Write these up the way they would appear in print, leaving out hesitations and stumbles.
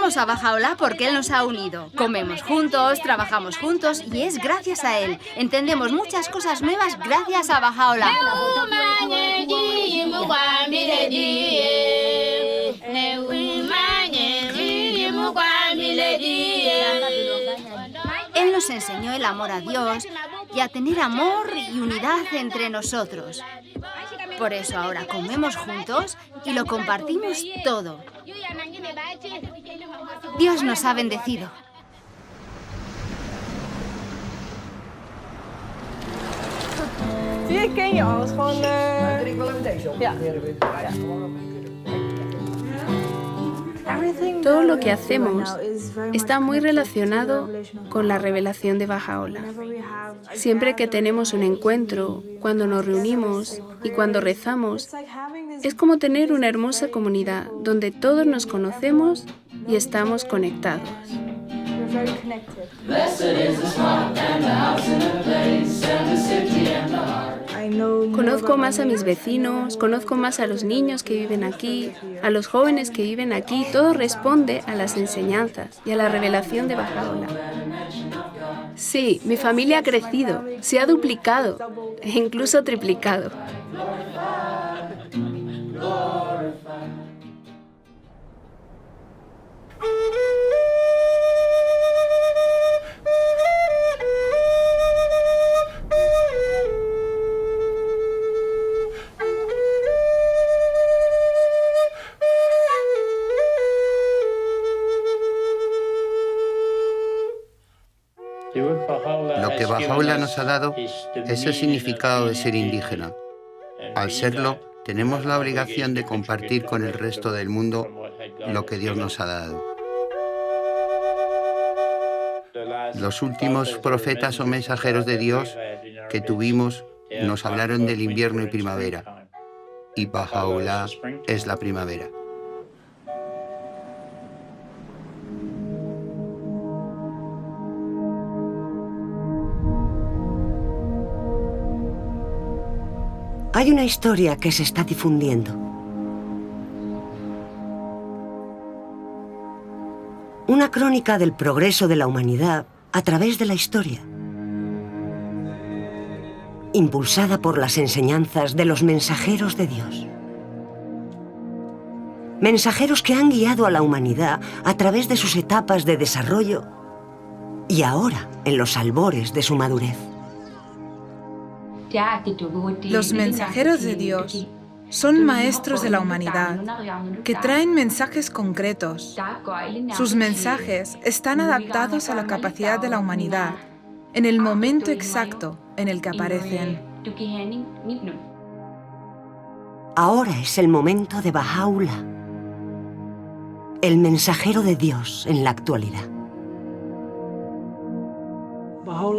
Agradecemos a Baha'u'lláh porque Él nos ha unido. Comemos juntos, trabajamos juntos y es gracias a Él. Entendemos muchas cosas nuevas gracias a Baha'u'lláh. Él nos enseñó el amor a Dios y a tener amor y unidad entre nosotros. Por eso ahora comemos juntos y lo compartimos todo. Dios nos ha bendecido. Zie je, ken je alles gewoon... Ja. Todo lo que hacemos está muy relacionado con la revelación de Baha'u'lláh. Siempre que tenemos un encuentro, cuando nos reunimos y cuando rezamos, es como tener una hermosa comunidad donde todos nos conocemos y estamos conectados. Conozco más a mis vecinos, conozco más a los niños que viven aquí, a los jóvenes que viven aquí. Todo responde a las enseñanzas y a la revelación de Baha'u'lláh. Sí, mi familia ha crecido, se ha duplicado e incluso triplicado. Lo que Baha'u'lláh nos ha dado es el significado de ser indígena. Al serlo, tenemos la obligación de compartir con el resto del mundo lo que Dios nos ha dado. Los últimos profetas o mensajeros de Dios que tuvimos nos hablaron del invierno y primavera, y Baha'u'lláh es la primavera. Hay una historia que se está difundiendo. Una crónica del progreso de la humanidad a través de la historia. Impulsada por las enseñanzas de los mensajeros de Dios. Mensajeros que han guiado a la humanidad a través de sus etapas de desarrollo y ahora en los albores de su madurez. Los mensajeros de Dios son maestros de la humanidad que traen mensajes concretos. Sus mensajes están adaptados a la capacidad de la humanidad en el momento exacto en el que aparecen. Ahora es el momento de Baha'u'lláh, el mensajero de Dios en la actualidad.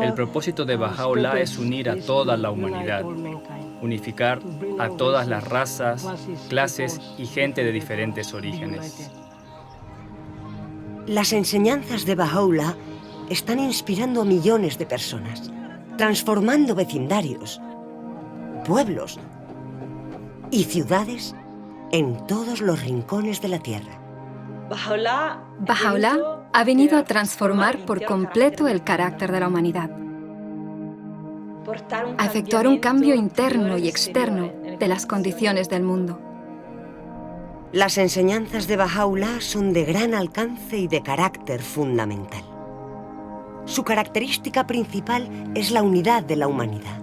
El propósito de Baha'u'lláh es unir a toda la humanidad, unificar a todas las razas, clases y gente de diferentes orígenes. Las enseñanzas de Baha'u'lláh están inspirando a millones de personas, transformando vecindarios, pueblos y ciudades en todos los rincones de la tierra. Baha'u'lláh ha venido a transformar por completo el carácter de la humanidad, a efectuar un cambio interno y externo de las condiciones del mundo. Las enseñanzas de Baha'u'lláh son de gran alcance y de carácter fundamental. Su característica principal es la unidad de la humanidad,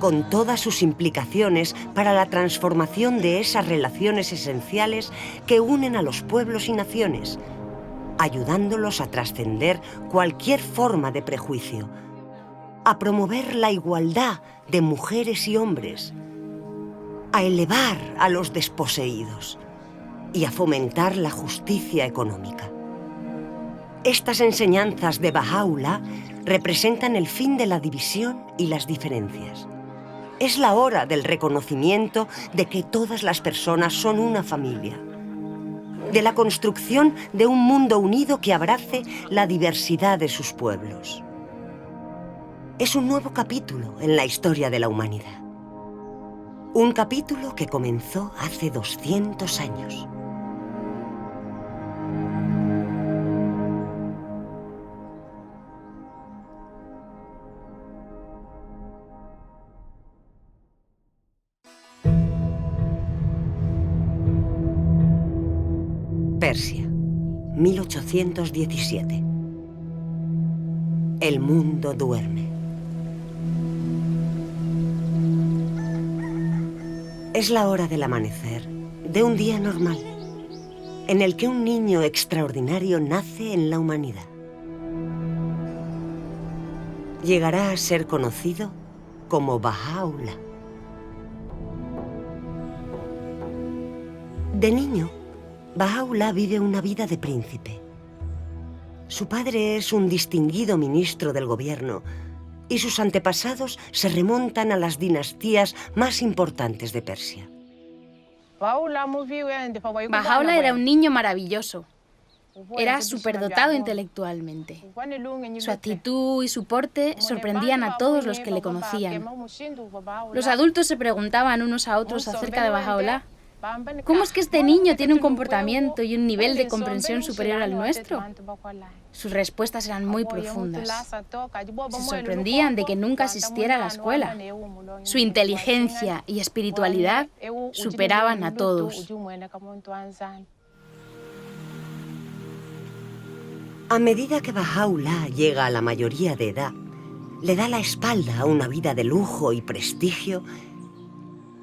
con todas sus implicaciones para la transformación de esas relaciones esenciales que unen a los pueblos y naciones, ayudándolos a trascender cualquier forma de prejuicio, a promover la igualdad de mujeres y hombres, a elevar a los desposeídos y a fomentar la justicia económica. Estas enseñanzas de Baha'u'lláh representan el fin de la división y las diferencias. Es la hora del reconocimiento de que todas las personas son una familia, de la construcción de un mundo unido que abrace la diversidad de sus pueblos. Es un nuevo capítulo en la historia de la humanidad. Un capítulo que comenzó hace 200 años. 1817. El mundo duerme. Es la hora del amanecer de un día normal, en el que un niño extraordinario nace en la humanidad. Llegará a ser conocido como Baha'u'lláh. De niño, Baha'u'lláh vive una vida de príncipe. Su padre es un distinguido ministro del gobierno y sus antepasados se remontan a las dinastías más importantes de Persia. Baha'u'lláh era un niño maravilloso. Era superdotado intelectualmente. Su actitud y su porte sorprendían a todos los que le conocían. Los adultos se preguntaban unos a otros acerca de Baha'u'lláh. ¿Cómo es que este niño tiene un comportamiento y un nivel de comprensión superior al nuestro? Sus respuestas eran muy profundas. Se sorprendían de que nunca asistiera a la escuela. Su inteligencia y espiritualidad superaban a todos. A medida que Baha'u'lláh llega a la mayoría de edad, le da la espalda a una vida de lujo y prestigio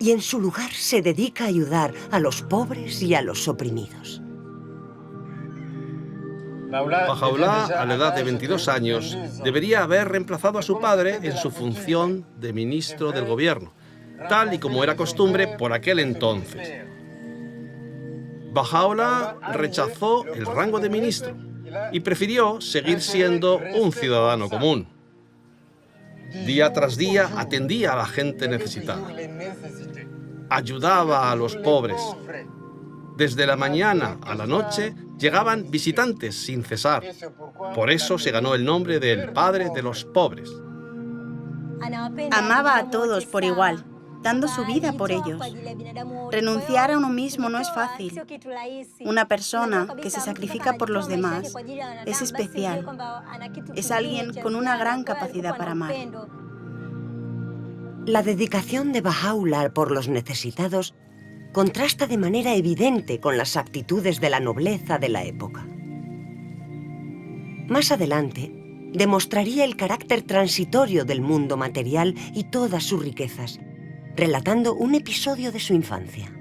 y en su lugar se dedica a ayudar a los pobres y a los oprimidos. Baha'u'lláh, a la edad de 22 años, debería haber reemplazado a su padre en su función de ministro del gobierno, tal y como era costumbre por aquel entonces. Baha'u'lláh rechazó el rango de ministro y prefirió seguir siendo un ciudadano común. Día tras día atendía a la gente necesitada. Ayudaba a los pobres. Desde la mañana a la noche llegaban visitantes sin cesar. Por eso se ganó el nombre de el padre de los pobres. Amaba a todos por igual, dando su vida por ellos. Renunciar a uno mismo no es fácil. Una persona que se sacrifica por los demás es especial. Es alguien con una gran capacidad para amar. La dedicación de Baha'u'lláh por los necesitados contrasta de manera evidente con las actitudes de la nobleza de la época. Más adelante, demostraría el carácter transitorio del mundo material y todas sus riquezas, relatando un episodio de su infancia.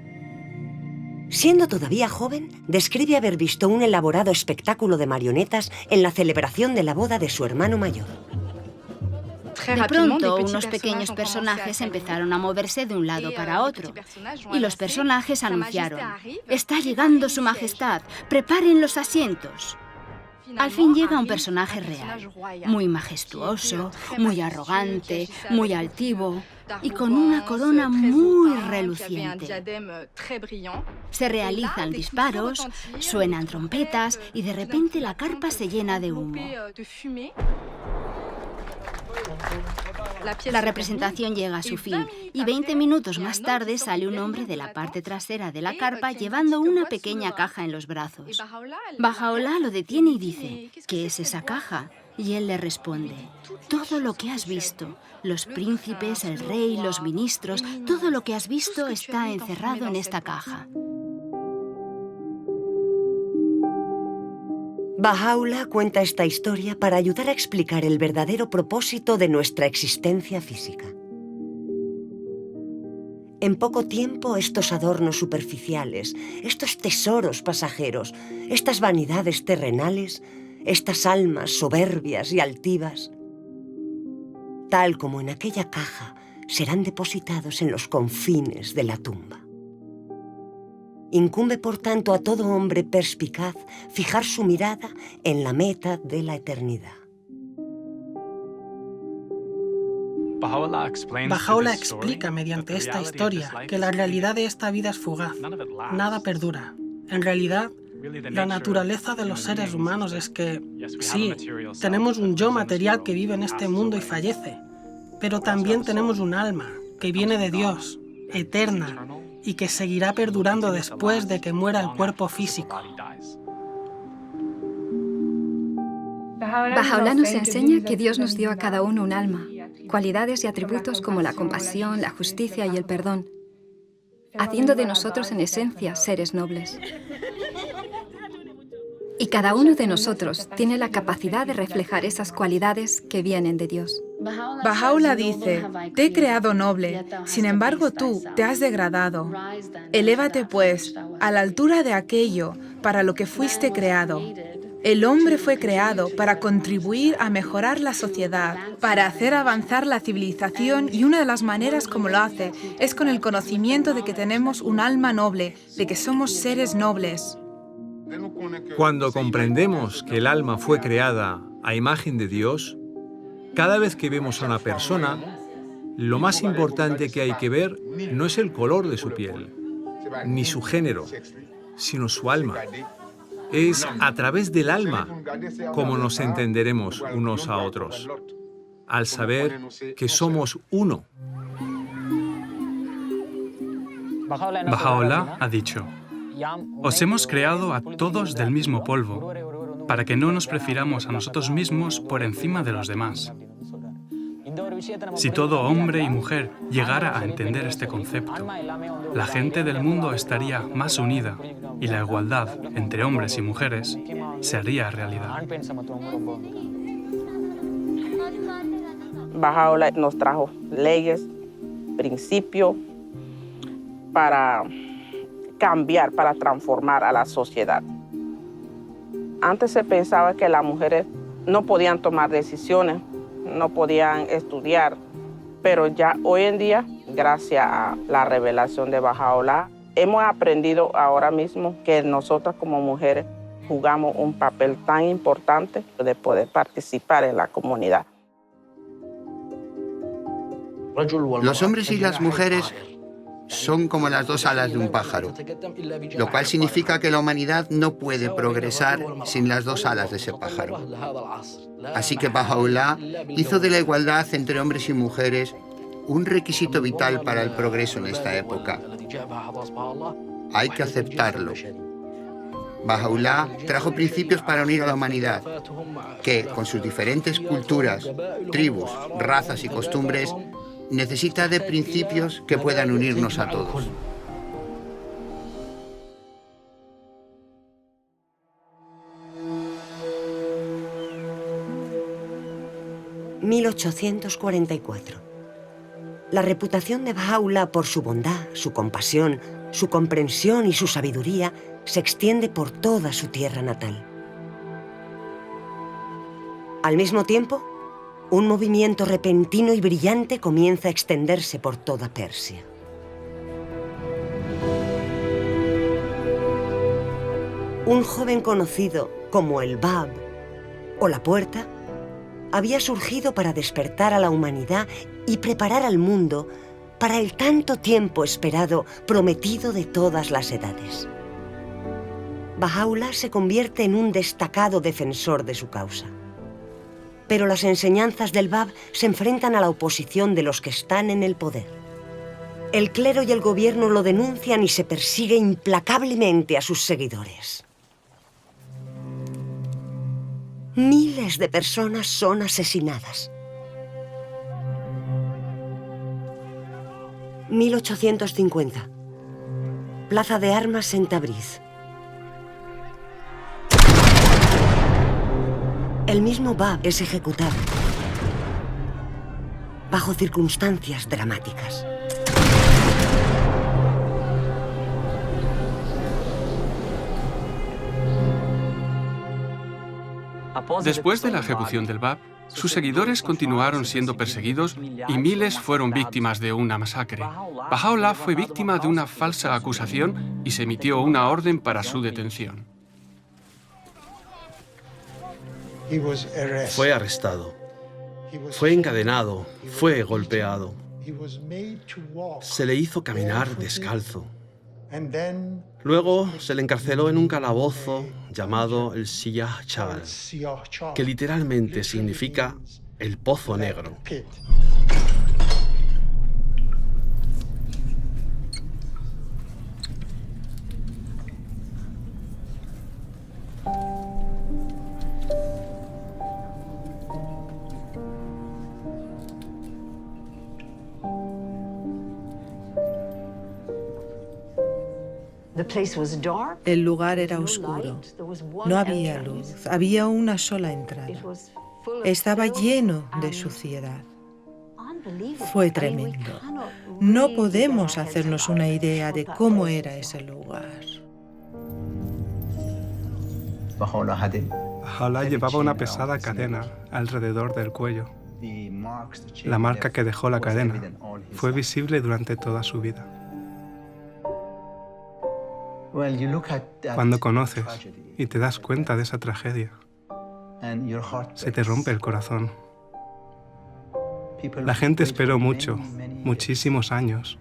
Siendo todavía joven, describe haber visto un elaborado espectáculo de marionetas en la celebración de la boda de su hermano mayor. De pronto, unos pequeños personajes empezaron a moverse de un lado para otro. Y los personajes anunciaron: «Está llegando su majestad, preparen los asientos». Al fin llega un personaje real, muy majestuoso, muy arrogante, muy altivo y con una corona muy reluciente. Se realizan disparos, suenan trompetas y de repente la carpa se llena de humo. La representación llega a su fin y 20 minutos más tarde sale un hombre de la parte trasera de la carpa llevando una pequeña caja en los brazos. Baha'u'lláh lo detiene y dice: «¿Qué es esa caja?». Y él le responde: «Todo lo que has visto, los príncipes, el rey, los ministros, todo lo que has visto está encerrado en esta caja». Baha'u'lláh cuenta esta historia para ayudar a explicar el verdadero propósito de nuestra existencia física. En poco tiempo, estos adornos superficiales, estos tesoros pasajeros, estas vanidades terrenales, estas almas soberbias y altivas, tal como en aquella caja, serán depositados en los confines de la tumba. Incumbe, por tanto, a todo hombre perspicaz fijar su mirada en la meta de la eternidad. Baha'u'lláh explica mediante esta historia que la realidad de esta vida es fugaz, nada perdura. En realidad, la naturaleza de los seres humanos es que, sí, tenemos un yo material que vive en este mundo y fallece, pero también tenemos un alma que viene de Dios, eterna, y que seguirá perdurando después de que muera el cuerpo físico. Baha'u'lláh nos enseña que Dios nos dio a cada uno un alma, cualidades y atributos como la compasión, la justicia y el perdón, haciendo de nosotros en esencia seres nobles. Y cada uno de nosotros tiene la capacidad de reflejar esas cualidades que vienen de Dios. Baha'u'llah dice, te he creado noble, sin embargo tú te has degradado. Elévate pues a la altura de aquello para lo que fuiste creado. El hombre fue creado para contribuir a mejorar la sociedad, para hacer avanzar la civilización, y una de las maneras como lo hace es con el conocimiento de que tenemos un alma noble, de que somos seres nobles. Cuando comprendemos que el alma fue creada a imagen de Dios, cada vez que vemos a una persona, lo más importante que hay que ver no es el color de su piel, ni su género, sino su alma. Es a través del alma como nos entenderemos unos a otros, al saber que somos uno. Baha'u'llah ha dicho: os hemos creado a todos del mismo polvo, para que no nos prefiramos a nosotros mismos por encima de los demás. Si todo hombre y mujer llegara a entender este concepto, la gente del mundo estaría más unida y la igualdad entre hombres y mujeres se haría realidad. Baha'u'llah nos trajo leyes, principios para cambiar, para transformar a la sociedad. Antes se pensaba que las mujeres no podían tomar decisiones, no podían estudiar, pero ya hoy en día, gracias a la revelación de Baha'u'llah, hemos aprendido ahora mismo que nosotras como mujeres jugamos un papel tan importante de poder participar en la comunidad. Los hombres y las mujeres son como las dos alas de un pájaro, lo cual significa que la humanidad no puede progresar sin las dos alas de ese pájaro. Así que Baha'u'llah hizo de la igualdad entre hombres y mujeres un requisito vital para el progreso en esta época. Hay que aceptarlo. Baha'u'llah trajo principios para unir a la humanidad, que, con sus diferentes culturas, tribus, razas y costumbres, necesita de principios que puedan unirnos a todos. «1844. La reputación de Baha'u'llah por su bondad, su compasión, su comprensión y su sabiduría se extiende por toda su tierra natal. Al mismo tiempo, un movimiento repentino y brillante comienza a extenderse por toda Persia. Un joven conocido como el Bab, o la Puerta, había surgido para despertar a la humanidad y preparar al mundo para el tanto tiempo esperado prometido de todas las edades. Baha'u'llah se convierte en un destacado defensor de su causa. Pero las enseñanzas del Bab se enfrentan a la oposición de los que están en el poder. El clero y el gobierno lo denuncian y se persigue implacablemente a sus seguidores. Miles de personas son asesinadas. 1850. Plaza de Armas en Tabriz. El mismo Bab es ejecutado bajo circunstancias dramáticas. Después de la ejecución del Bab, sus seguidores continuaron siendo perseguidos y miles fueron víctimas de una masacre. Baha'u'llah fue víctima de una falsa acusación y se emitió una orden para su detención. Fue arrestado, fue encadenado, fue golpeado. Se le hizo caminar descalzo. Luego se le encarceló en un calabozo llamado el Siyah Chal, que literalmente significa el pozo negro. El lugar era oscuro. No había luz. Había una sola entrada. Estaba lleno de suciedad. Fue tremendo. No podemos hacernos una idea de cómo era ese lugar. Baha'u'lláh llevaba una pesada cadena alrededor del cuello. La marca que dejó la cadena fue visible durante toda su vida. Cuando conoces y te das cuenta de esa tragedia, se te rompe el corazón. La gente esperó muchísimos años,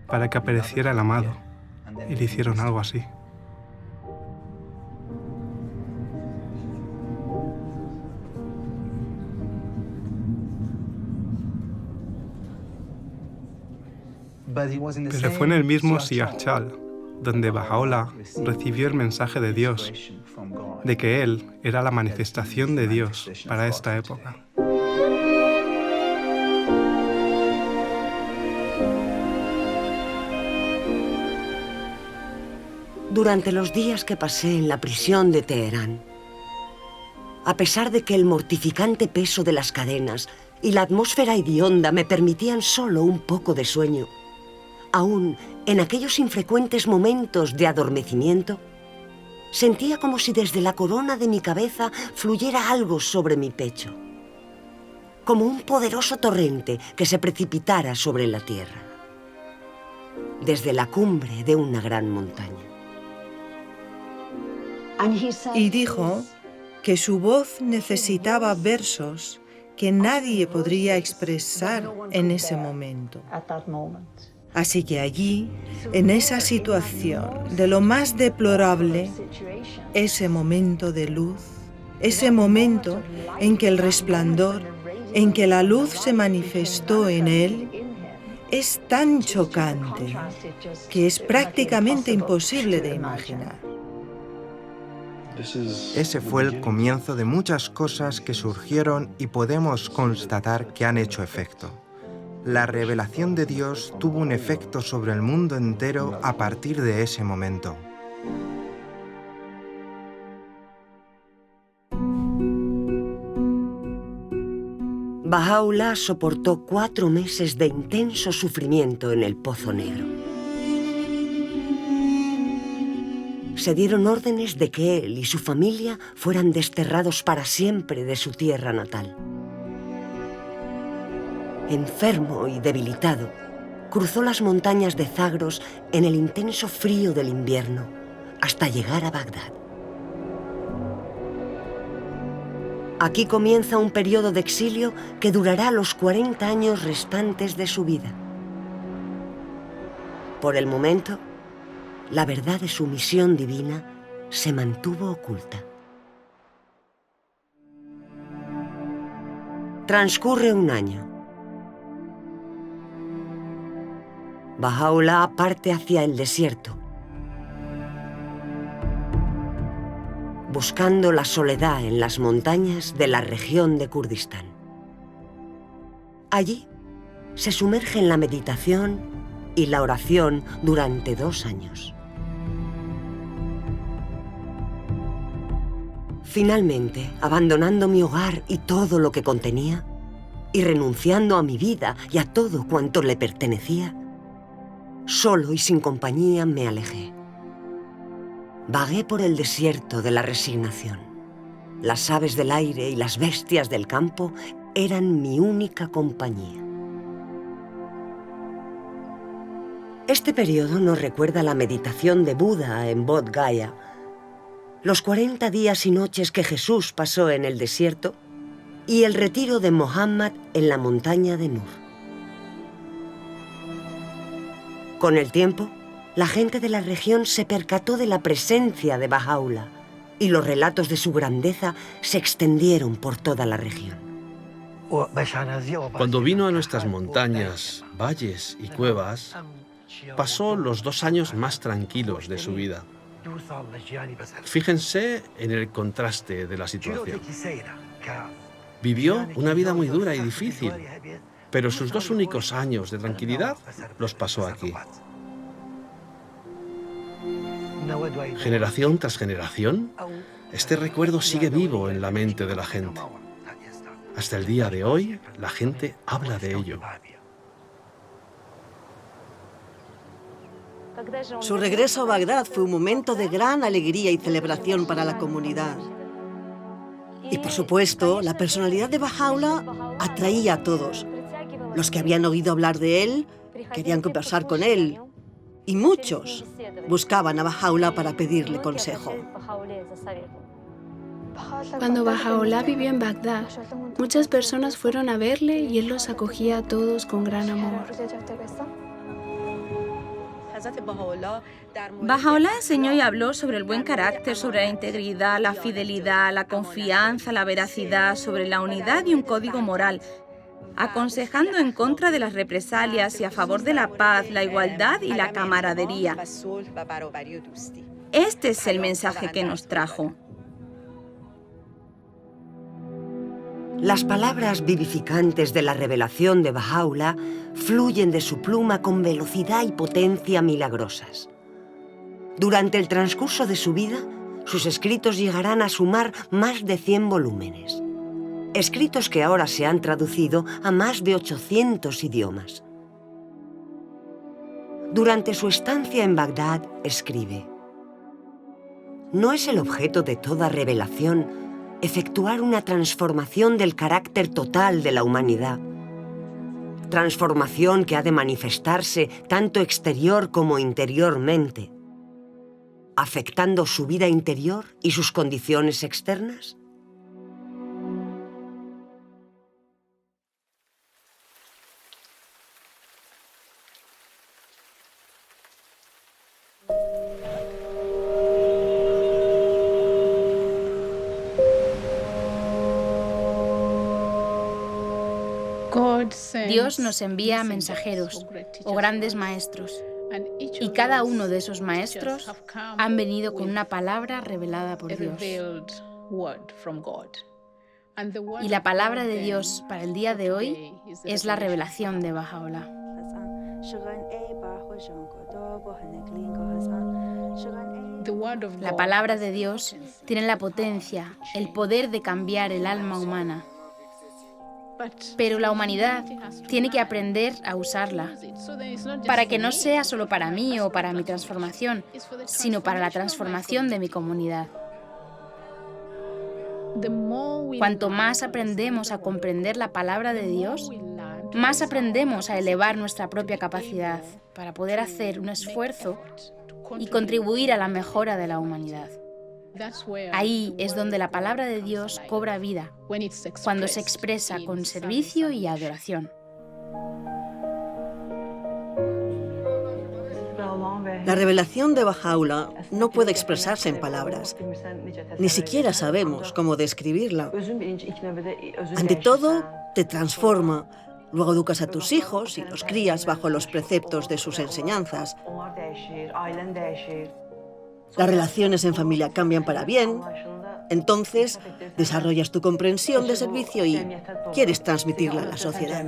para que apareciera el amado, y le hicieron algo así. Pero fue en el mismo Siyah-Chal donde Baha'u'lláh recibió el mensaje de Dios, de que Él era la manifestación de Dios para esta época. Durante los días que pasé en la prisión de Teherán, a pesar de que el mortificante peso de las cadenas y la atmósfera hedionda me permitían solo un poco de sueño, aún en aquellos infrecuentes momentos de adormecimiento, sentía como si desde la corona de mi cabeza fluyera algo sobre mi pecho, como un poderoso torrente que se precipitara sobre la tierra, desde la cumbre de una gran montaña. Y dijo que su voz necesitaba versos que nadie podría expresar en ese momento. Así que allí, en esa situación de lo más deplorable, ese momento de luz, ese momento en que el resplandor, en que la luz se manifestó en él, es tan chocante que es prácticamente imposible de imaginar. Ese fue el comienzo de muchas cosas que surgieron y podemos constatar que han hecho efecto. La revelación de Dios tuvo un efecto sobre el mundo entero a partir de ese momento. Baha'u'lláh soportó 4 meses de intenso sufrimiento en el Pozo Negro. Se dieron órdenes de que él y su familia fueran desterrados para siempre de su tierra natal. Enfermo y debilitado, cruzó las montañas de Zagros en el intenso frío del invierno hasta llegar a Bagdad. Aquí comienza un periodo de exilio que durará los 40 años restantes de su vida. Por el momento, la verdad de su misión divina se mantuvo oculta. Transcurre un año. Baha'u'lláh parte hacia el desierto, buscando la soledad en las montañas de la región de Kurdistán. Allí se sumerge en la meditación y la oración durante 2 años. Finalmente, abandonando mi hogar y todo lo que contenía, y renunciando a mi vida y a todo cuanto le pertenecía, solo y sin compañía me alejé. Vagué por el desierto de la resignación. Las aves del aire y las bestias del campo eran mi única compañía. Este periodo nos recuerda la meditación de Buda en Bodh Gaya, los 40 días y noches que Jesús pasó en el desierto y el retiro de Mohammed en la montaña de Nur. Con el tiempo, la gente de la región se percató de la presencia de Baha'u'lláh y los relatos de su grandeza se extendieron por toda la región. Cuando vino a nuestras montañas, valles y cuevas, pasó los 2 años más tranquilos de su vida. Fíjense en el contraste de la situación. Vivió una vida muy dura y difícil, pero sus 2 únicos años de tranquilidad los pasó aquí. Generación tras generación, este recuerdo sigue vivo en la mente de la gente. Hasta el día de hoy, la gente habla de ello. Su regreso a Bagdad fue un momento de gran alegría y celebración para la comunidad. Y por supuesto, la personalidad de Baha'u'lláh atraía a todos. Los que habían oído hablar de él querían conversar con él. Y muchos buscaban a Baha'u'lláh para pedirle consejo. Cuando Baha'u'lláh vivió en Bagdad, muchas personas fueron a verle y él los acogía a todos con gran amor. Baha'u'lláh enseñó y habló sobre el buen carácter, sobre la integridad, la fidelidad, la confianza, la veracidad, sobre la unidad y un código moral, aconsejando en contra de las represalias y a favor de la paz, la igualdad y la camaradería. Este es el mensaje que nos trajo. Las palabras vivificantes de la revelación de Baha'u'lláh fluyen de su pluma con velocidad y potencia milagrosas. Durante el transcurso de su vida, sus escritos llegarán a sumar más de 100 volúmenes. Escritos que ahora se han traducido a más de 800 idiomas. Durante su estancia en Bagdad, escribe: «No es el objeto de toda revelación efectuar una transformación del carácter total de la humanidad, transformación que ha de manifestarse tanto exterior como interiormente, afectando su vida interior y sus condiciones externas». Dios nos envía mensajeros o grandes maestros, y cada uno de esos maestros han venido con una palabra revelada por Dios. Y la palabra de Dios para el día de hoy es la revelación de Baha'u'lláh. La palabra de Dios tiene la potencia, el poder de cambiar el alma humana. Pero la humanidad tiene que aprender a usarla, para que no sea solo para mí o para mi transformación, sino para la transformación de mi comunidad. Cuanto más aprendemos a comprender la palabra de Dios, más aprendemos a elevar nuestra propia capacidad para poder hacer un esfuerzo y contribuir a la mejora de la humanidad. Ahí es donde la palabra de Dios cobra vida, cuando se expresa con servicio y adoración. La revelación de Baha'u'lláh no puede expresarse en palabras. Ni siquiera sabemos cómo describirla. Ante todo, te transforma. Luego educas a tus hijos y los crías bajo los preceptos de sus enseñanzas. Las relaciones en familia cambian para bien. Entonces, desarrollas tu comprensión de servicio y quieres transmitirla a la sociedad.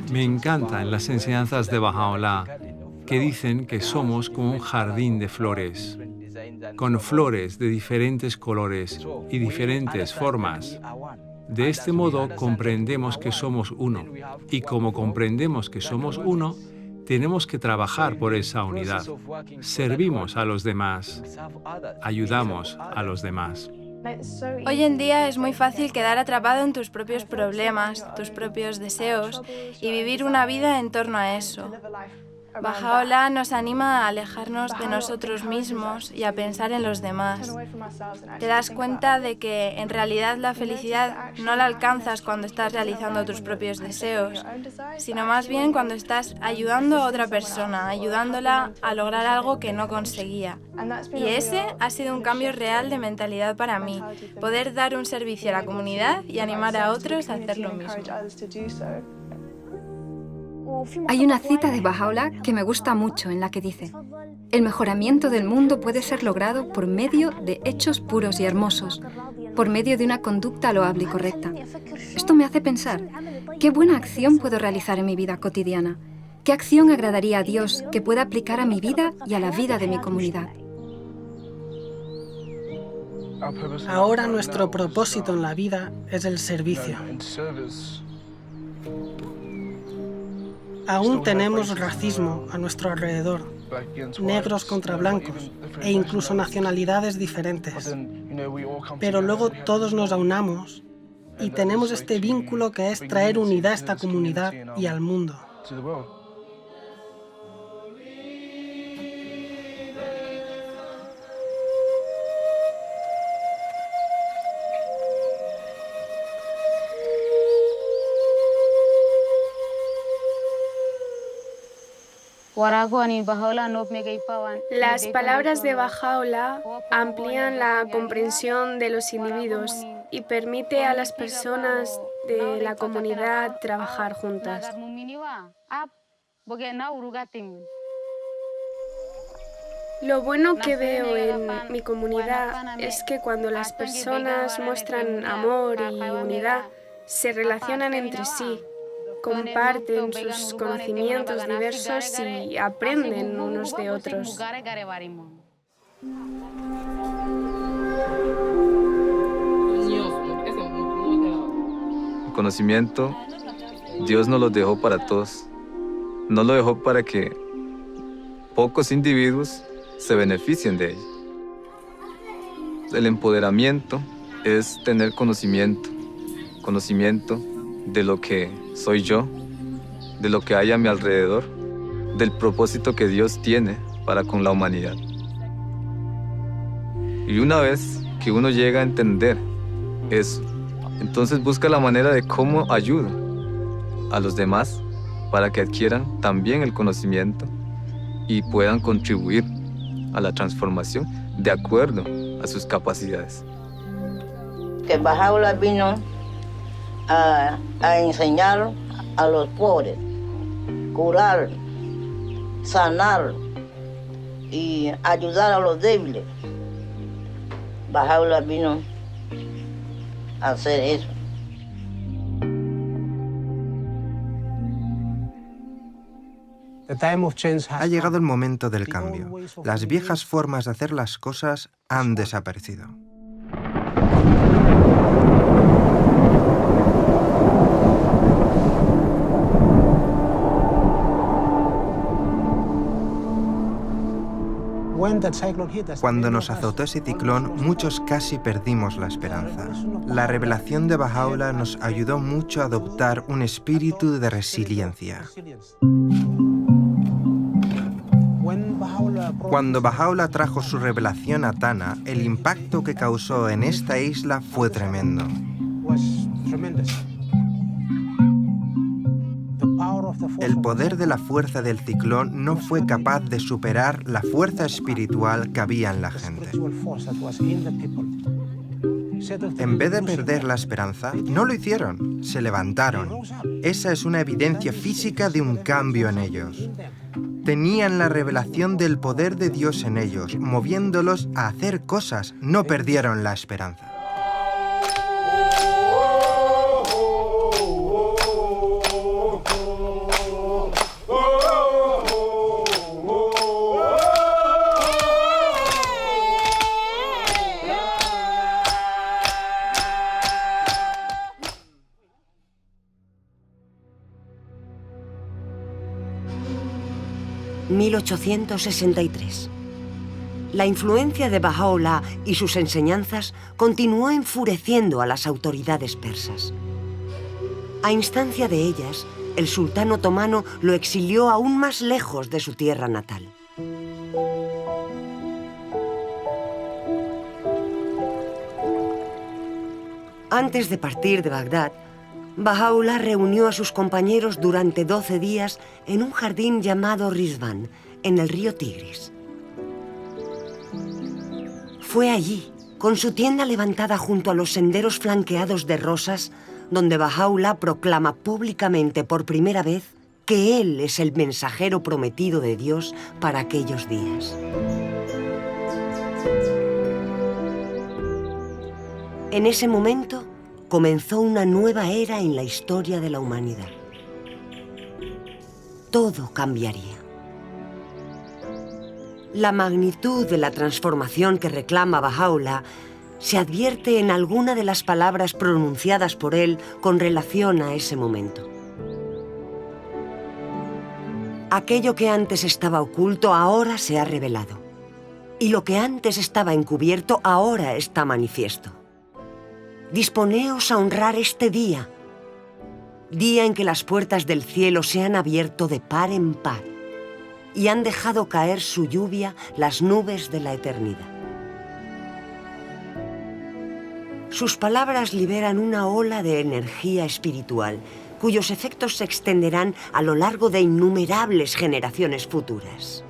Me encantan las enseñanzas de Baha'u'lláh, que dicen que somos como un jardín de flores, con flores de diferentes colores y diferentes formas. De este modo comprendemos que somos uno, y como comprendemos que somos uno, tenemos que trabajar por esa unidad. Servimos a los demás, ayudamos a los demás. Hoy en día es muy fácil quedar atrapado en tus propios problemas, tus propios deseos y vivir una vida en torno a eso. Baha'u'lláh nos anima a alejarnos de nosotros mismos y a pensar en los demás. Te das cuenta de que en realidad la felicidad no la alcanzas cuando estás realizando tus propios deseos, sino más bien cuando estás ayudando a otra persona, ayudándola a lograr algo que no conseguía. Y ese ha sido un cambio real de mentalidad para mí, poder dar un servicio a la comunidad y animar a otros a hacer lo mismo. Hay una cita de Baha'u'lláh que me gusta mucho en la que dice: el mejoramiento del mundo puede ser logrado por medio de hechos puros y hermosos, por medio de una conducta loable y correcta. Esto me hace pensar, ¿qué buena acción puedo realizar en mi vida cotidiana? ¿Qué acción agradaría a Dios que pueda aplicar a mi vida y a la vida de mi comunidad? Ahora nuestro propósito en la vida es el servicio. Aún tenemos racismo a nuestro alrededor, negros contra blancos e incluso nacionalidades diferentes. Pero luego todos nos aunamos y tenemos este vínculo que es traer unidad a esta comunidad y al mundo. Las palabras de Baha'u'lláh amplían la comprensión de los individuos y permite a las personas de la comunidad trabajar juntas. Lo bueno que veo en mi comunidad es que cuando las personas muestran amor y unidad, se relacionan entre sí, comparten sus conocimientos diversos y aprenden unos de otros. El conocimiento, Dios nos lo dejó para todos. No lo dejó para que pocos individuos se beneficien de ello. El empoderamiento es tener conocimiento de lo que soy yo, de lo que hay a mi alrededor, del propósito que Dios tiene para con la humanidad. Y una vez que uno llega a entender eso, entonces busca la manera de cómo ayudo a los demás para que adquieran también el conocimiento y puedan contribuir a la transformación de acuerdo a sus capacidades. Que Baha'u'lláh vino a enseñar a los pobres, curar, sanar y ayudar a los débiles. Baha'u'lláh vino a hacer eso. Ha llegado el momento del cambio. Las viejas formas de hacer las cosas han desaparecido. Cuando nos azotó ese ciclón, muchos casi perdimos la esperanza. La revelación de Baha'u'lláh nos ayudó mucho a adoptar un espíritu de resiliencia. Cuando Baha'u'lláh trajo su revelación a Tana, el impacto que causó en esta isla fue tremendo. El poder de la fuerza del ciclón no fue capaz de superar la fuerza espiritual que había en la gente. En vez de perder la esperanza, no lo hicieron, se levantaron. Esa es una evidencia física de un cambio en ellos. Tenían la revelación del poder de Dios en ellos, moviéndolos a hacer cosas, no perdieron la esperanza. ...1863. La influencia de Baha'u'lláh y sus enseñanzas continuó enfureciendo a las autoridades persas. A instancia de ellas, el sultán otomano lo exilió aún más lejos de su tierra natal. Antes de partir de Bagdad, Baha'u'lláh reunió a sus compañeros durante 12 días en un jardín llamado Rizván, en el río Tigris. Fue allí, con su tienda levantada junto a los senderos flanqueados de rosas, donde Baha'u'lláh proclama públicamente por primera vez que él es el mensajero prometido de Dios para aquellos días. En ese momento comenzó una nueva era en la historia de la humanidad. Todo cambiaría. La magnitud de la transformación que reclama Bahá'u'lláh se advierte en alguna de las palabras pronunciadas por él con relación a ese momento. Aquello que antes estaba oculto ahora se ha revelado, y lo que antes estaba encubierto ahora está manifiesto. Disponeos a honrar este día, día en que las puertas del cielo se han abierto de par en par y han dejado caer su lluvia las nubes de la eternidad. Sus palabras liberan una ola de energía espiritual, cuyos efectos se extenderán a lo largo de innumerables generaciones futuras.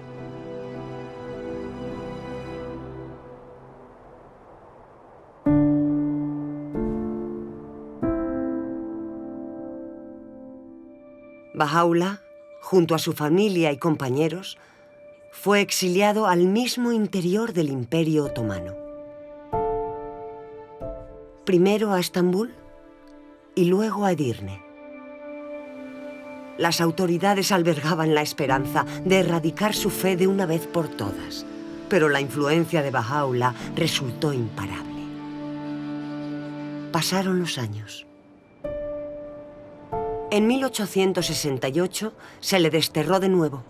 Bahá'u'lláh, junto a su familia y compañeros, fue exiliado al mismo interior del Imperio Otomano. Primero a Estambul y luego a Edirne. Las autoridades albergaban la esperanza de erradicar su fe de una vez por todas, pero la influencia de Bahá'u'lláh resultó imparable. Pasaron los años. En 1868 se le desterró de nuevo,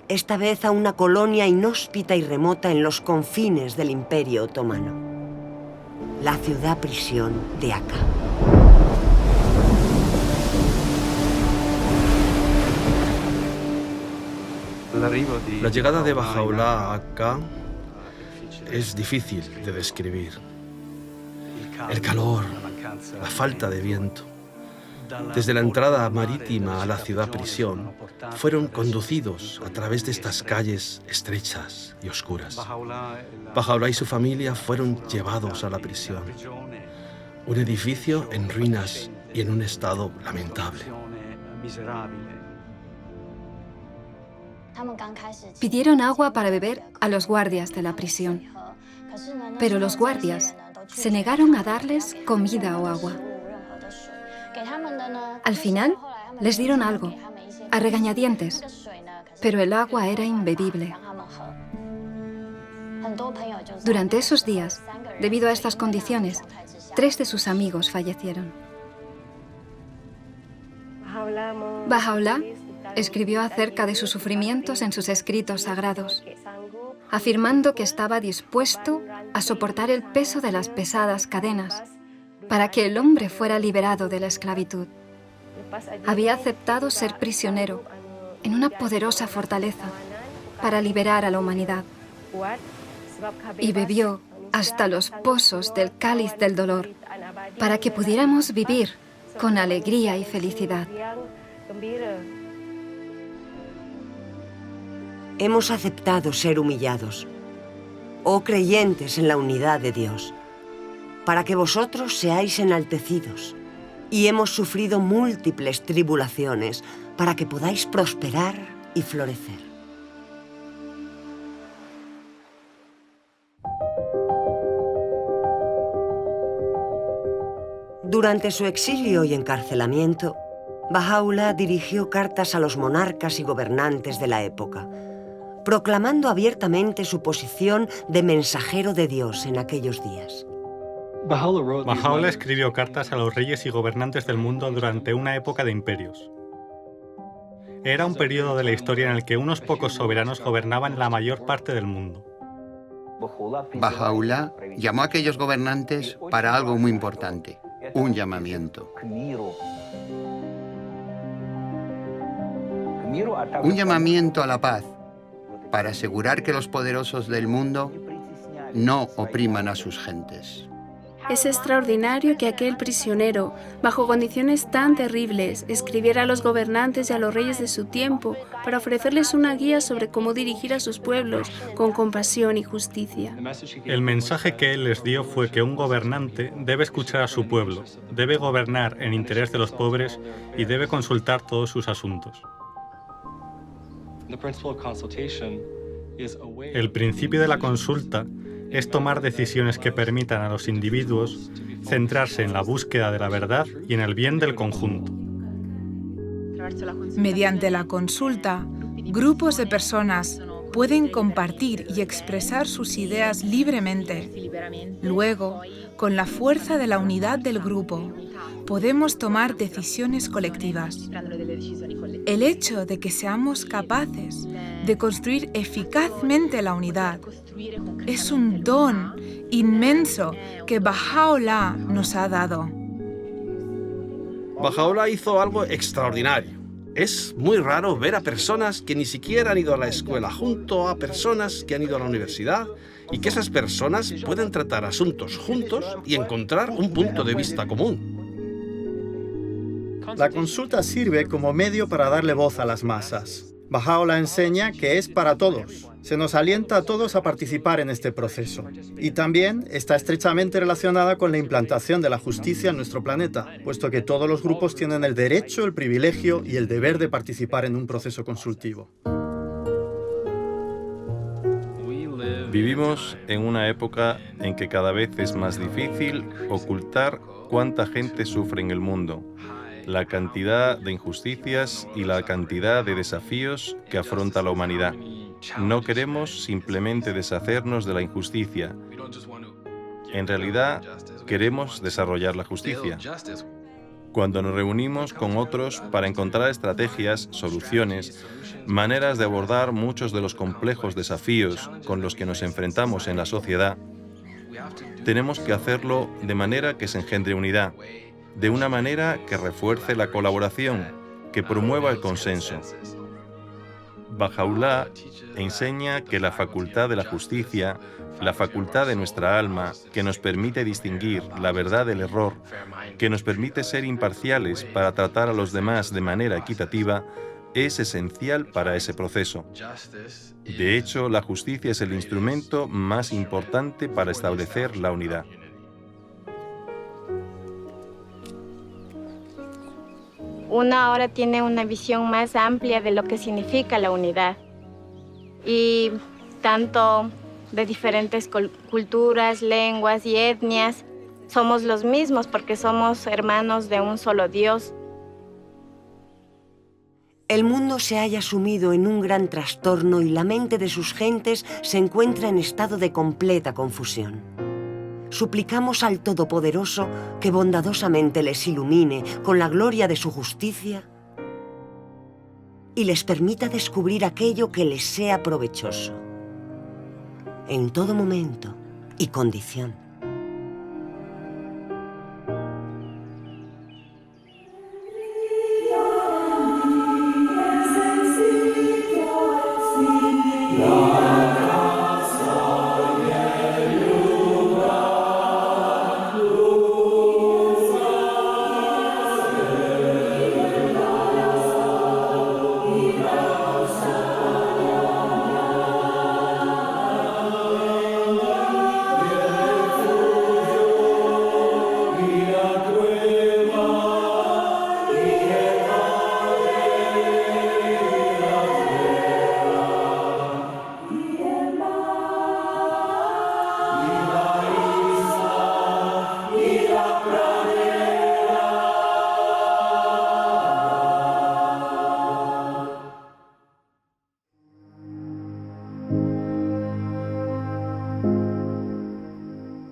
esta vez a una colonia inhóspita y remota en los confines del Imperio Otomano, la ciudad-prisión de Akka. La llegada de Bahá'u'lláh a Akka es difícil de describir. El calor, la falta de viento. Desde la entrada marítima a la ciudad-prisión, fueron conducidos a través de estas calles estrechas y oscuras. Bahá'u'lláh y su familia fueron llevados a la prisión, un edificio en ruinas y en un estado lamentable. Pidieron agua para beber a los guardias de la prisión, pero los guardias se negaron a darles comida o agua. Al final, les dieron algo, a regañadientes, pero el agua era imbebible. Durante esos días, debido a estas condiciones, 3 de sus amigos fallecieron. Bahá'u'lláh escribió acerca de sus sufrimientos en sus escritos sagrados, afirmando que estaba dispuesto a soportar el peso de las pesadas cadenas para que el hombre fuera liberado de la esclavitud. Había aceptado ser prisionero en una poderosa fortaleza para liberar a la humanidad y bebió hasta los pozos del cáliz del dolor para que pudiéramos vivir con alegría y felicidad. Hemos aceptado ser humillados, oh creyentes en la unidad de Dios, para que vosotros seáis enaltecidos, y hemos sufrido múltiples tribulaciones para que podáis prosperar y florecer. Durante su exilio y encarcelamiento, Bahá'u'lláh dirigió cartas a los monarcas y gobernantes de la época, proclamando abiertamente su posición de mensajero de Dios en aquellos días. Bahá'u'lláh escribió cartas a los reyes y gobernantes del mundo durante una época de imperios. Era un periodo de la historia en el que unos pocos soberanos gobernaban la mayor parte del mundo. Bahá'u'lláh llamó a aquellos gobernantes para algo muy importante, un llamamiento. Un llamamiento a la paz, para asegurar que los poderosos del mundo no opriman a sus gentes. Es extraordinario que aquel prisionero, bajo condiciones tan terribles, escribiera a los gobernantes y a los reyes de su tiempo para ofrecerles una guía sobre cómo dirigir a sus pueblos con compasión y justicia. El mensaje que él les dio fue que un gobernante debe escuchar a su pueblo, debe gobernar en interés de los pobres y debe consultar todos sus asuntos. El principio de la consulta es tomar decisiones que permitan a los individuos centrarse en la búsqueda de la verdad y en el bien del conjunto. Mediante la consulta, grupos de personas pueden compartir y expresar sus ideas libremente. Luego, con la fuerza de la unidad del grupo, podemos tomar decisiones colectivas. El hecho de que seamos capaces de construir eficazmente la unidad es un don inmenso que Baha'u'lláh nos ha dado. Baha'u'lláh hizo algo extraordinario. Es muy raro ver a personas que ni siquiera han ido a la escuela junto a personas que han ido a la universidad y que esas personas pueden tratar asuntos juntos y encontrar un punto de vista común. La consulta sirve como medio para darle voz a las masas. Baha'u'lláh enseña que es para todos. Se nos alienta a todos a participar en este proceso. Y también está estrechamente relacionada con la implantación de la justicia en nuestro planeta, puesto que todos los grupos tienen el derecho, el privilegio y el deber de participar en un proceso consultivo. Vivimos en una época en que cada vez es más difícil ocultar cuánta gente sufre en el mundo, la cantidad de injusticias y la cantidad de desafíos que afronta la humanidad. No queremos simplemente deshacernos de la injusticia. En realidad, queremos desarrollar la justicia. Cuando nos reunimos con otros para encontrar estrategias, soluciones, maneras de abordar muchos de los complejos desafíos con los que nos enfrentamos en la sociedad, tenemos que hacerlo de manera que se engendre unidad, de una manera que refuerce la colaboración, que promueva el consenso. Baha'u'lláh enseña que la facultad de la justicia, la facultad de nuestra alma, que nos permite distinguir la verdad del error, que nos permite ser imparciales para tratar a los demás de manera equitativa, es esencial para ese proceso. De hecho, la justicia es el instrumento más importante para establecer la unidad. Uno ahora tiene una visión más amplia de lo que significa la unidad. Y tanto de diferentes culturas, lenguas y etnias, somos los mismos porque somos hermanos de un solo Dios. El mundo se halla sumido en un gran trastorno y la mente de sus gentes se encuentra en estado de completa confusión. Suplicamos al Todopoderoso que bondadosamente les ilumine con la gloria de su justicia y les permita descubrir aquello que les sea provechoso, en todo momento y condición.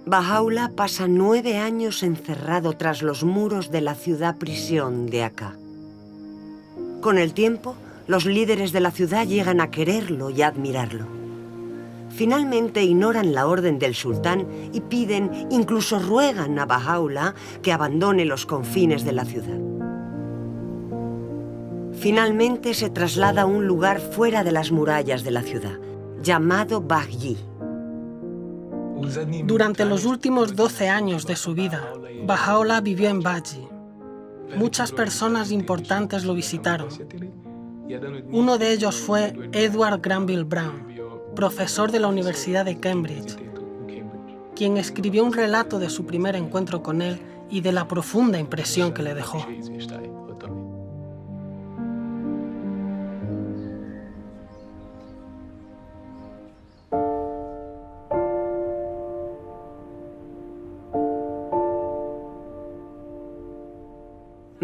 Baha'u'lláh pasa 9 años encerrado tras los muros de la ciudad-prisión de Akka. Con el tiempo, los líderes de la ciudad llegan a quererlo y a admirarlo. Finalmente ignoran la orden del sultán y piden, incluso ruegan a Baha'u'lláh que abandone los confines de la ciudad. Finalmente se traslada a un lugar fuera de las murallas de la ciudad, llamado Bahji. Durante los últimos 12 años de su vida, Baha'u'lláh vivió en Bahji. Muchas personas importantes lo visitaron. Uno de ellos fue Edward Granville Brown, profesor de la Universidad de Cambridge, quien escribió un relato de su primer encuentro con él y de la profunda impresión que le dejó.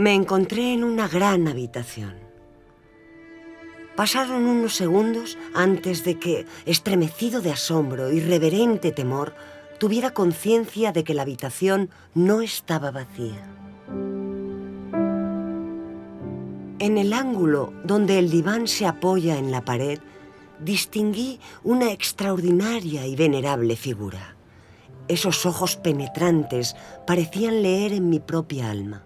Me encontré en una gran habitación. Pasaron unos segundos antes de que, estremecido de asombro y reverente temor, tuviera conciencia de que la habitación no estaba vacía. En el ángulo donde el diván se apoya en la pared, distinguí una extraordinaria y venerable figura. Esos ojos penetrantes parecían leer en mi propia alma.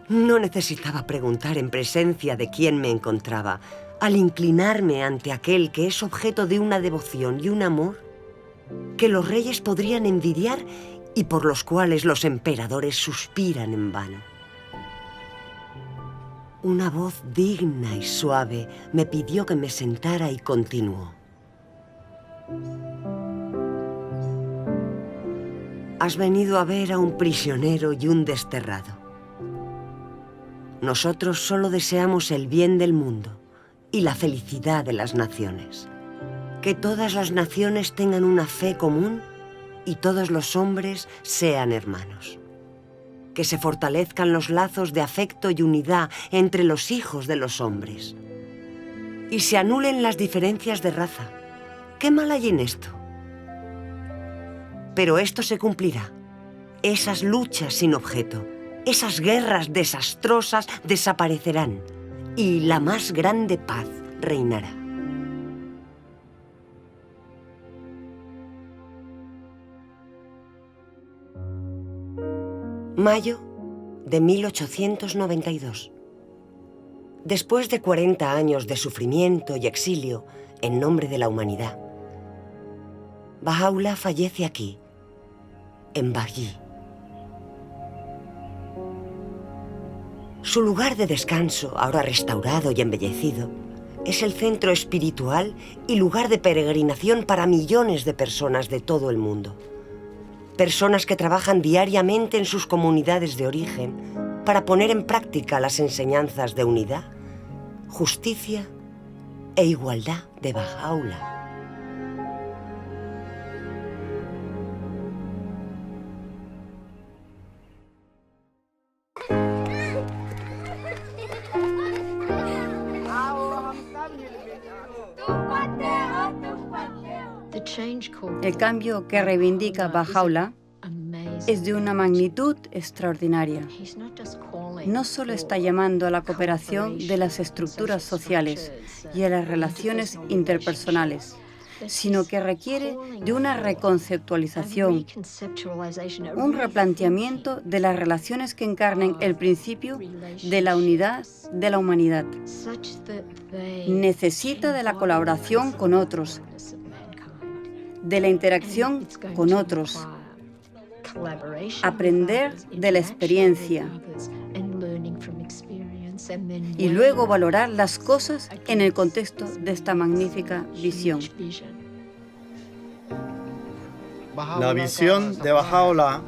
No necesitaba preguntar en presencia de quién me encontraba. Al inclinarme ante aquel que es objeto de una devoción y un amor que los reyes podrían envidiar y por los cuales los emperadores suspiran en vano. Una voz digna y suave me pidió que me sentara y continuó. Has venido a ver a un prisionero y un desterrado. Nosotros solo deseamos el bien del mundo y la felicidad de las naciones. Que todas las naciones tengan una fe común y todos los hombres sean hermanos. Que se fortalezcan los lazos de afecto y unidad entre los hijos de los hombres. Y se anulen las diferencias de raza. ¿Qué mal hay en esto? Pero esto se cumplirá. Esas luchas sin objeto, esas guerras desastrosas desaparecerán y la más grande paz reinará. Mayo de 1892. Después de 40 años de sufrimiento y exilio en nombre de la humanidad, Baha'u'lláh fallece aquí, en Bají. Su lugar de descanso, ahora restaurado y embellecido, es el centro espiritual y lugar de peregrinación para millones de personas de todo el mundo. Personas que trabajan diariamente en sus comunidades de origen para poner en práctica las enseñanzas de unidad, justicia e igualdad de Baha'u'lláh. El cambio que reivindica Baha'u'lláh es de una magnitud extraordinaria. No solo está llamando a la cooperación de las estructuras sociales y a las relaciones interpersonales, sino que requiere de una reconceptualización, un replanteamiento de las relaciones que encarnen el principio de la unidad de la humanidad. Necesita de la colaboración con otros, de la interacción con otros, aprender de la experiencia y luego valorar las cosas en el contexto de esta magnífica visión. La visión de Baha'u'lláh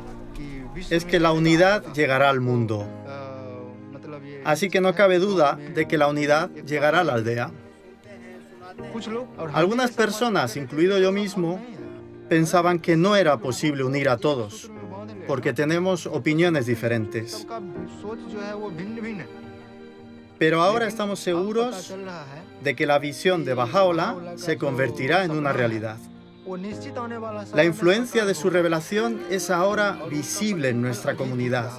es que la unidad llegará al mundo. Así que no cabe duda de que la unidad llegará a la aldea. Algunas personas, incluido yo mismo, pensaban que no era posible unir a todos, porque tenemos opiniones diferentes. Pero ahora estamos seguros de que la visión de Baha'u'lláh se convertirá en una realidad. La influencia de su revelación es ahora visible en nuestra comunidad.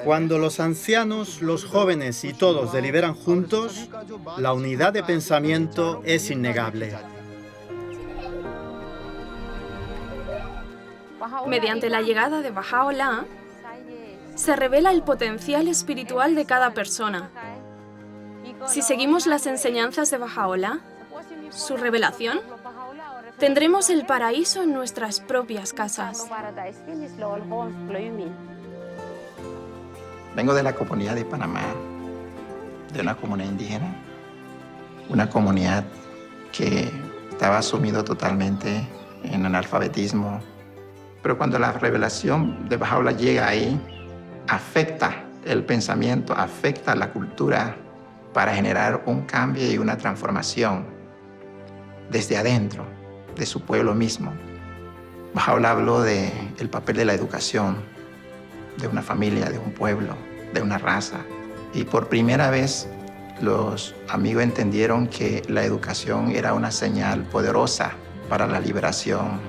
Cuando los ancianos, los jóvenes y todos deliberan juntos, la unidad de pensamiento es innegable. Mediante la llegada de Baha'u'lláh, se revela el potencial espiritual de cada persona. Si seguimos las enseñanzas de Baha'u'lláh, su revelación, tendremos el paraíso en nuestras propias casas. Vengo de la comunidad de Panamá, de una comunidad indígena, una comunidad que estaba sumido totalmente en analfabetismo. Pero cuando la revelación de Baha'u'lláh llega ahí, afecta el pensamiento, afecta la cultura para generar un cambio y una transformación desde adentro, de su pueblo mismo. Baha'u'lláh habló del papel de la educación de una familia, de un pueblo, de una raza. Y por primera vez los amigos entendieron que la educación era una señal poderosa para la liberación.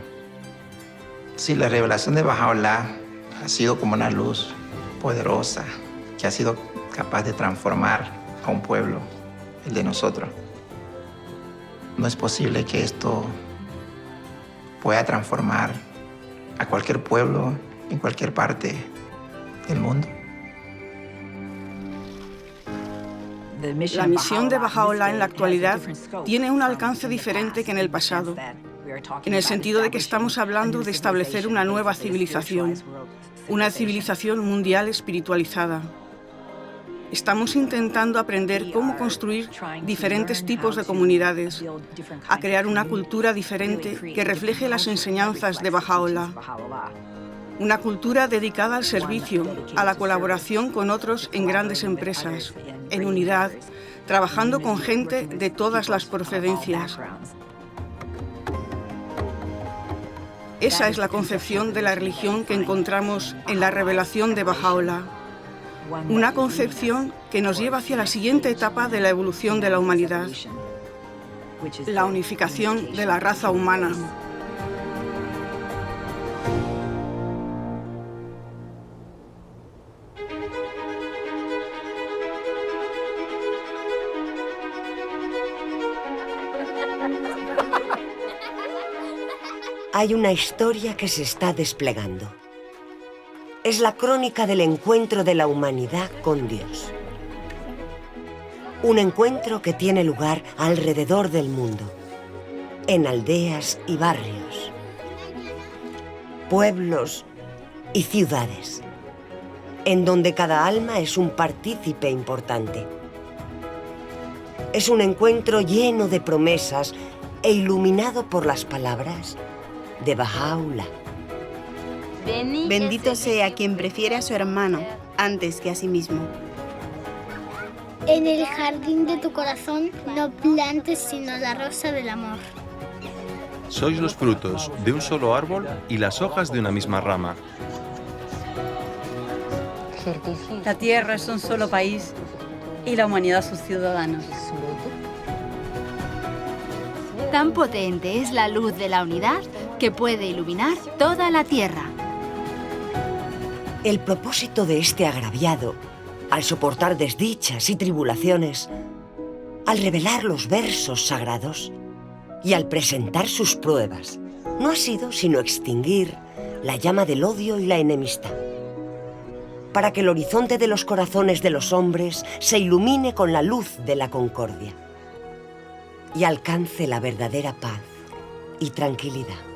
Sí, la revelación de Baha'u'lláh ha sido como una luz poderosa que ha sido capaz de transformar a un pueblo, el de nosotros. No es posible que esto pueda transformar a cualquier pueblo en cualquier parte del mundo. La misión de Baha'u'lláh en la actualidad tiene un alcance diferente que en el pasado, en el sentido de que estamos hablando de establecer una nueva civilización, una civilización mundial espiritualizada. Estamos intentando aprender cómo construir diferentes tipos de comunidades, a crear una cultura diferente que refleje las enseñanzas de Baha'u'lláh. Una cultura dedicada al servicio, a la colaboración con otros en grandes empresas, en unidad, trabajando con gente de todas las procedencias. Esa es la concepción de la religión que encontramos en la revelación de Baha'u'lláh. Una concepción que nos lleva hacia la siguiente etapa de la evolución de la humanidad, la unificación de la raza humana. Hay una historia que se está desplegando. Es la crónica del encuentro de la humanidad con Dios. Un encuentro que tiene lugar alrededor del mundo, en aldeas y barrios, pueblos y ciudades, en donde cada alma es un partícipe importante. Es un encuentro lleno de promesas e iluminado por las palabras de Baha'u'lláh. Bendito sea quien prefiere a su hermano antes que a sí mismo. En el jardín de tu corazón no plantes sino la rosa del amor. Sois los frutos de un solo árbol y las hojas de una misma rama. La tierra es un solo país y la humanidad sus ciudadanos. Tan potente es la luz de la unidad que puede iluminar toda la tierra. El propósito de este agraviado, al soportar desdichas y tribulaciones, al revelar los versos sagrados y al presentar sus pruebas, no ha sido sino extinguir la llama del odio y la enemistad, para que el horizonte de los corazones de los hombres se ilumine con la luz de la concordia y alcance la verdadera paz y tranquilidad.